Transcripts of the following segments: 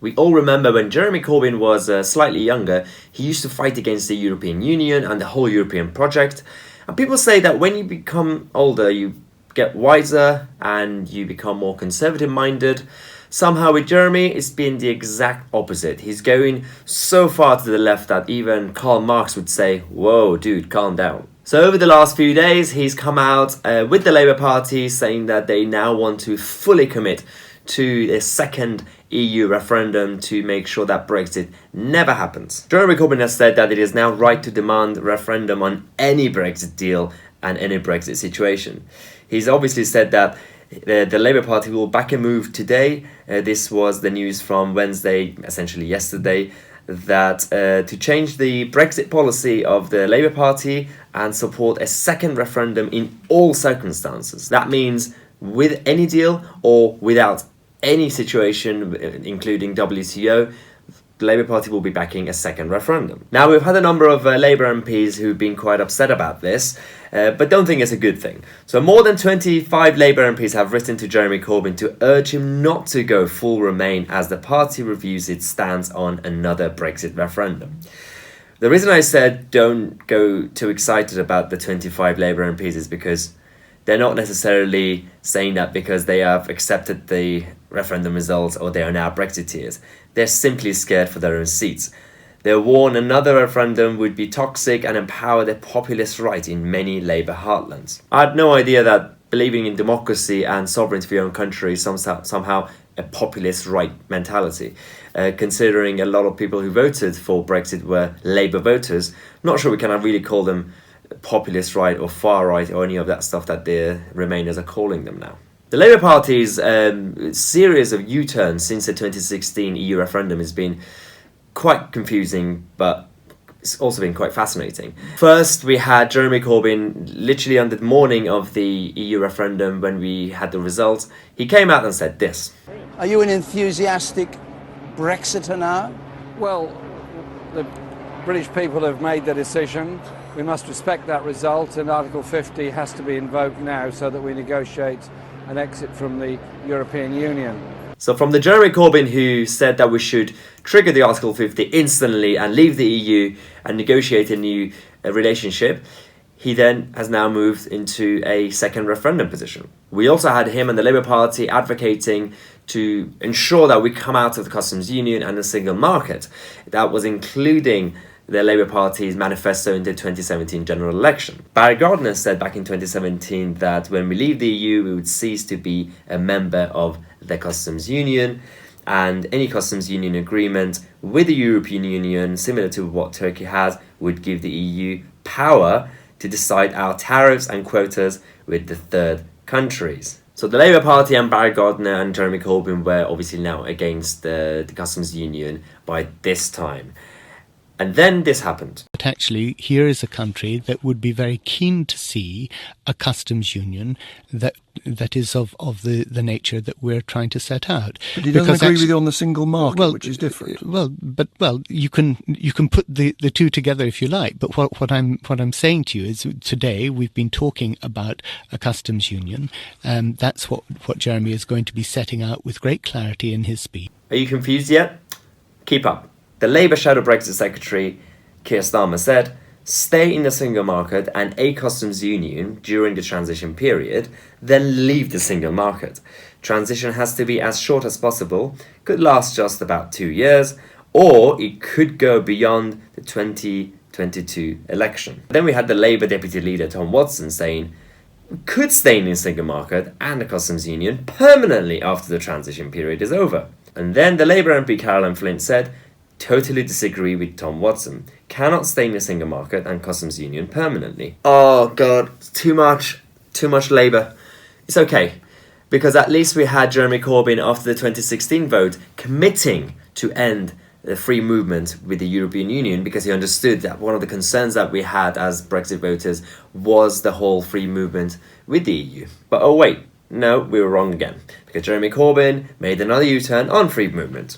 We all remember when Jeremy Corbyn was slightly younger, he used to fight against the European Union and the whole European project. And people say that when you become older, you get wiser and you become more conservative minded. Somehow with Jeremy, it's been the exact opposite. He's going so far to the left that even Karl Marx would say, whoa, dude, calm down. So over the last few days, he's come out with the Labour Party saying that they now want to fully commit to a second EU referendum to make sure that Brexit never happens. Jeremy Corbyn has said that it is now right to demand a referendum on any Brexit deal and any Brexit situation. He's obviously said that the Labour Party will back a move today. This was the news from Wednesday, essentially yesterday, that to change the Brexit policy of the Labour Party and support a second referendum in all circumstances. That means with any deal or without any situation, including WTO, the Labour Party will be backing a second referendum. Now, we've had a number of Labour MPs who've been quite upset about this, but don't think it's a good thing. So more than 25 Labour MPs have written to Jeremy Corbyn to urge him not to go full Remain as the party reviews its stance on another Brexit referendum. The reason I said don't go too excited about the 25 Labour MPs is because they're not necessarily saying that because they have accepted the referendum results or they are now Brexiteers. They're simply scared for their own seats. They warn another referendum would be toxic and empower the populist right in many Labour heartlands. I had no idea that believing in democracy and sovereignty for your own country is somehow a populist right mentality. Considering a lot of people who voted for Brexit were Labour voters, not sure we can really call them populist right or far right or any of that stuff that the Remainers are calling them now. The Labour Party's series of U-turns since the 2016 EU referendum has been quite confusing, but it's also been quite fascinating. First, we had Jeremy Corbyn literally on the morning of the EU referendum when we had the results. He came out and said this. Are you an enthusiastic Brexiter now? Well, the British people have made their decision. We must respect that result, and Article 50 has to be invoked now so that we negotiate an exit from the European Union. So from the Jeremy Corbyn who said that we should trigger the Article 50 instantly and leave the EU and negotiate a new relationship, he then has now moved into a second referendum position. We also had him and the Labour Party advocating to ensure that we come out of the customs union and the single market. That was including the Labour Party's manifesto in the 2017 general election. Barry Gardner said back in 2017 that when we leave the EU, we would cease to be a member of the customs union, and any customs union agreement with the European Union, similar to what Turkey has, would give the EU power to decide our tariffs and quotas with the third countries. So the Labour Party and Barry Gardner and Jeremy Corbyn were obviously now against the customs union by this time. And then this happened. But actually, here is a country that would be very keen to see a customs union that is of the nature that we're trying to set out. But he doesn't agree with you on the single market, which is different. Well, you can put the two together if you like. But what I'm saying to you is today we've been talking about a customs union, and that's what Jeremy is going to be setting out with great clarity in his speech. Are you confused yet? Keep up. The Labour Shadow Brexit Secretary, Keir Starmer, said, stay in the single market and a customs union during the transition period, then leave the single market. Transition has to be as short as possible, could last just about 2 years, or it could go beyond the 2022 election. Then we had the Labour Deputy Leader, Tom Watson, saying, we could stay in the single market and the customs union permanently after the transition period is over. And then the Labour MP Caroline Flint said, totally disagree with Tom Watson. Cannot stay in the single market and customs union permanently. Oh God, too much Labour. It's okay, because at least we had Jeremy Corbyn after the 2016 vote committing to end the free movement with the European Union, because he understood that one of the concerns that we had as Brexit voters was the whole free movement with the EU. But oh wait, no, we were wrong again, because Jeremy Corbyn made another U-turn on free movement.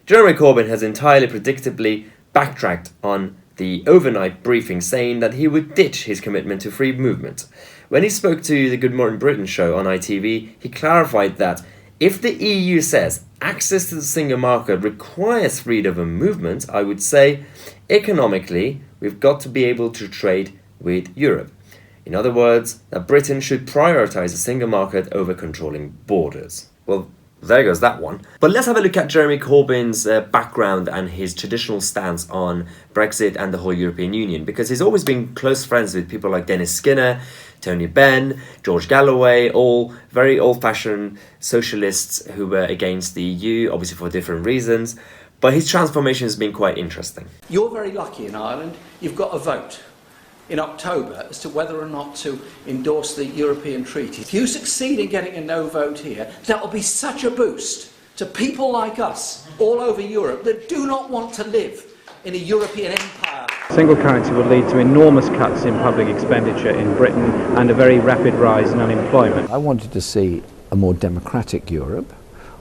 Jeremy Corbyn has entirely predictably backtracked on the overnight briefing, saying that he would ditch his commitment to free movement. When he spoke to the Good Morning Britain show on ITV, he clarified that If the EU says access to the single market requires freedom of movement, I would say economically we've got to be able to trade with Europe. In other words, that Britain should prioritise the single market over controlling borders. Well, there goes that one. But let's have a look at Jeremy Corbyn's background and his traditional stance on Brexit and the whole European Union, because he's always been close friends with people like Dennis Skinner, Tony Benn, George Galloway, all very old-fashioned socialists who were against the EU, obviously for different reasons. But his transformation has been quite interesting. You're very lucky in Ireland. You've got a vote in October as to whether or not to endorse the European Treaty. If you succeed in getting a no vote here, that will be such a boost to people like us all over Europe that do not want to live in a European empire. Single currency would lead to enormous cuts in public expenditure in Britain and a very rapid rise in unemployment. I wanted to see a more democratic Europe.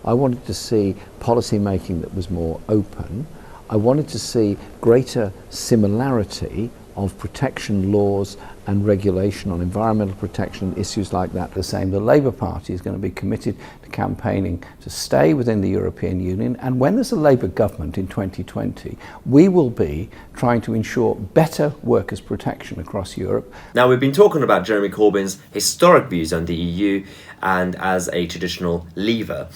I wanted to see policy making that was more open. I wanted to see greater similarity of protection laws and regulation on environmental protection, issues like that the same. The Labour Party is going to be committed to campaigning to stay within the European Union, and when there's a Labour government in 2020, we will be trying to ensure better workers' protection across Europe. Now, we've been talking about Jeremy Corbyn's historic views on the EU and as a traditional leaver,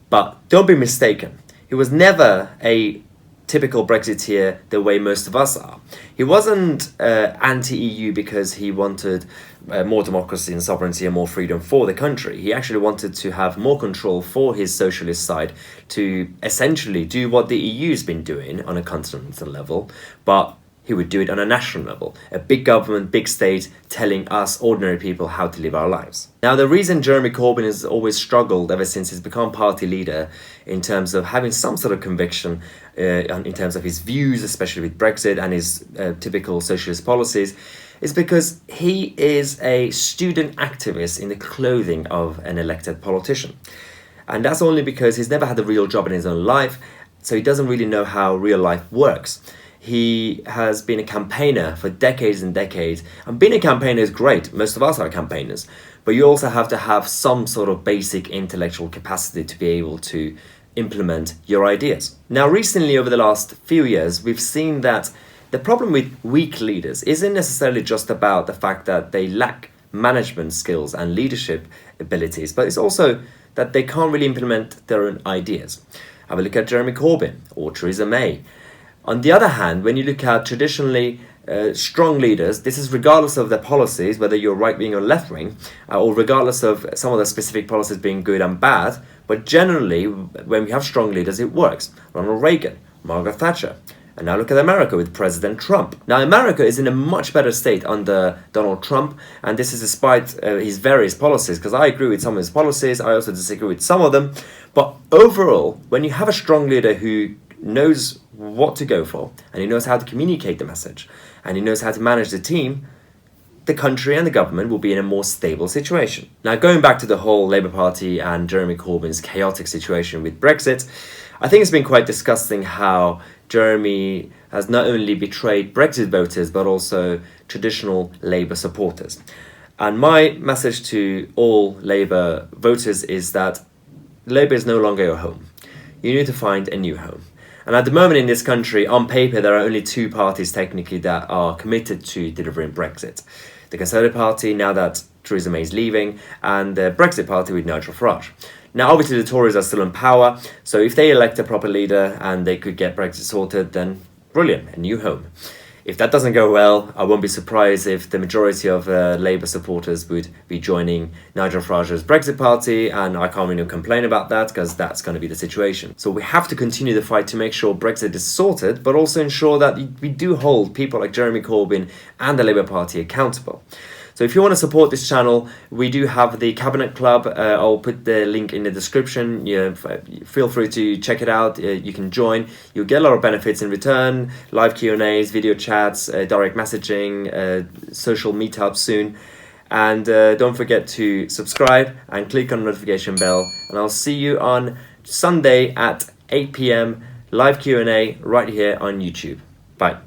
but don't be mistaken, he was never a typical Brexiteer the way most of us are. He wasn't anti-EU because he wanted more democracy and sovereignty and more freedom for the country. He actually wanted to have more control for his socialist side to essentially do what the EU's been doing on a continental level, but he would do it on a national level. A big government, big state telling us ordinary people how to live our lives. Now, the reason Jeremy Corbyn has always struggled ever since he's become party leader in terms of having some sort of conviction in terms of his views, especially with Brexit and his typical socialist policies, is because he is a student activist in the clothing of an elected politician. And that's only because he's never had a real job in his own life, so he doesn't really know how real life works. He has been a campaigner for decades and decades. And being a campaigner is great. Most of us are campaigners. But you also have to have some sort of basic intellectual capacity to be able to implement your ideas. Now, recently, over the last few years, we've seen that the problem with weak leaders isn't necessarily just about the fact that they lack management skills and leadership abilities, but it's also that they can't really implement their own ideas. Have a look at Jeremy Corbyn or Theresa May. On the other hand, when you look at traditionally strong leaders, this is regardless of their policies, whether you're right-wing or left-wing, or regardless of some of the specific policies being good and bad, but generally, when we have strong leaders, it works. Ronald Reagan, Margaret Thatcher, and now look at America with President Trump. Now, America is in a much better state under Donald Trump, and this is despite his various policies, because I agree with some of his policies, I also disagree with some of them, but overall, when you have a strong leader who knows what to go for, and he knows how to communicate the message, and he knows how to manage the team, the country and the government will be in a more stable situation. Now, going back to the whole Labour Party and Jeremy Corbyn's chaotic situation with Brexit, I think it's been quite disgusting how Jeremy has not only betrayed Brexit voters, but also traditional Labour supporters. And my message to all Labour voters is that Labour is no longer your home. You need to find a new home. And at the moment in this country, on paper, there are only two parties technically that are committed to delivering Brexit. The Conservative Party, now that Theresa May is leaving, and the Brexit Party with Nigel Farage. Now, obviously, the Tories are still in power, so if they elect a proper leader and they could get Brexit sorted, then brilliant, a new home. If that doesn't go well, I won't be surprised if the majority of Labour supporters would be joining Nigel Farage's Brexit Party, and I can't really complain about that because that's going to be the situation. So we have to continue the fight to make sure Brexit is sorted, but also ensure that we do hold people like Jeremy Corbyn and the Labour Party accountable. So if you want to support this channel, we do have the Cabinet Club. I'll put the link in the description. Feel free to check it out. You can join. You'll get a lot of benefits in return. Live Q&As, video chats, direct messaging, social meetups soon. And don't forget to subscribe and click on the notification bell. And I'll see you on Sunday at 8 p.m. live Q&A right here on YouTube. Bye.